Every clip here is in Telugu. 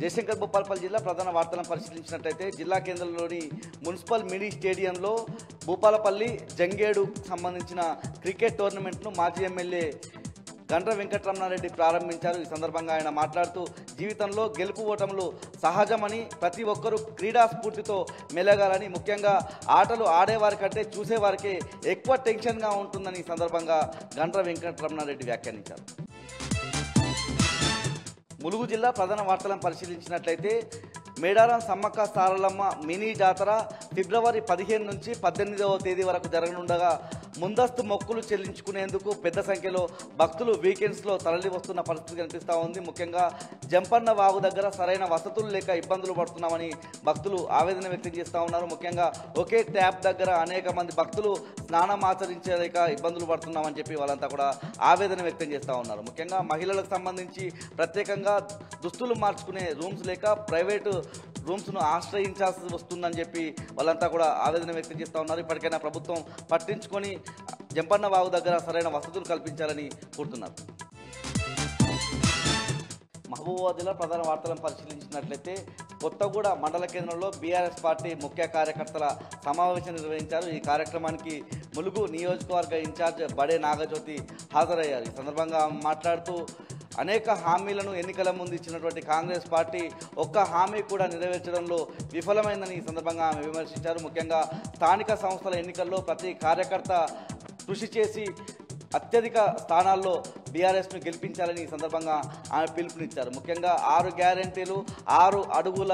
జయశంకర్ భూపాలపల్లి జిల్లా ప్రధాన వార్తలను పరిశీలించినట్లయితే జిల్లా కేంద్రంలోని మున్సిపల్ మినీ స్టేడియంలో భూపాలపల్లి జంగేడు సంబంధించిన క్రికెట్ టోర్నమెంట్ను మాజీ ఎమ్మెల్యే గండ్ర వెంకటరమణారెడ్డి ప్రారంభించారు. ఈ సందర్భంగా ఆయన మాట్లాడుతూ జీవితంలో గెలుపు ఓటములు సహజమని, ప్రతి ఒక్కరూ క్రీడా స్ఫూర్తితో మెలగాలని, ముఖ్యంగా ఆటలు ఆడేవారి కంటే చూసేవారికే ఎక్కువ టెన్షన్గా ఉంటుందని ఈ సందర్భంగా గండ్ర వెంకటరమణారెడ్డి వ్యాఖ్యానించారు. ములుగు జిల్లా ప్రధాన వార్తలను పరిశీలించినట్లయితే మేడారం సమ్మక్క సారలమ్మ మినీ జాతర ఫిబ్రవరి 15 నుంచి 18వ తేదీ వరకు జరగనుండగా ముందస్తు మొక్కులు చెల్లించుకునేందుకు పెద్ద సంఖ్యలో భక్తులు వీకెండ్స్లో తరలి వస్తున్న పరిస్థితి కనిపిస్తూ ఉంది. ముఖ్యంగా జంపన్న వాగు దగ్గర సరైన వసతులు లేక ఇబ్బందులు పడుతున్నామని భక్తులు ఆవేదన వ్యక్తం చేస్తూ ఉన్నారు. ముఖ్యంగా ఒకే ట్యాప్ దగ్గర అనేక మంది భక్తులు స్నానం ఆచరించలేక ఇబ్బందులు పడుతున్నామని చెప్పి వాళ్ళంతా కూడా ఆవేదన వ్యక్తం చేస్తూ ఉన్నారు. ముఖ్యంగా మహిళలకు సంబంధించి ప్రత్యేకంగా దుస్తులు మార్చుకునే రూమ్స్ లేక ప్రైవేటు రూమ్స్ను ఆశ్రయించాల్సి వస్తుందని చెప్పి వాళ్ళంతా కూడా ఆవేదన వ్యక్తం చేస్తూ ఉన్నారు. ఇప్పటికైనా ప్రభుత్వం పట్టించుకొని జంపన్న వాగు దగ్గర సరైన వసతులు కల్పించాలని కోరుతున్నారు. మహబూబాబాద్ జిల్లా ప్రధాన వార్తలను పరిశీలించినట్లయితే కొత్తగూడ మండల కేంద్రంలో బీఆర్ఎస్ పార్టీ ముఖ్య కార్యకర్తల సమావేశం నిర్వహించారు. ఈ కార్యక్రమానికి ములుగు నియోజకవర్గ ఇన్ఛార్జ్ బడే నాగజ్యోతి హాజరయ్యారు. ఈ సందర్భంగా మాట్లాడుతూ అనేక హామీలను ఎన్నికల ముందు ఇచ్చినటువంటి కాంగ్రెస్ పార్టీ ఒక్క హామీ కూడా నెరవేర్చడంలో విఫలమైందని ఈ సందర్భంగా ఆమె విమర్శించారు. ముఖ్యంగా స్థానిక సంస్థల ఎన్నికల్లో ప్రతి కార్యకర్త కృషి చేసి అత్యధిక స్థానాల్లో బీఆర్ఎస్ను గెలిపించాలని ఈ సందర్భంగా ఆమె పిలుపునిచ్చారు. ముఖ్యంగా 6 గ్యారెంటీలు 6 అడుగుల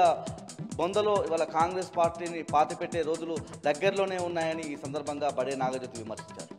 బొందలో ఇవాళ కాంగ్రెస్ పార్టీని పాతిపెట్టే రోజులు దగ్గరలోనే ఉన్నాయని ఈ సందర్భంగా బడే నాగజ్యోతి విమర్శించారు.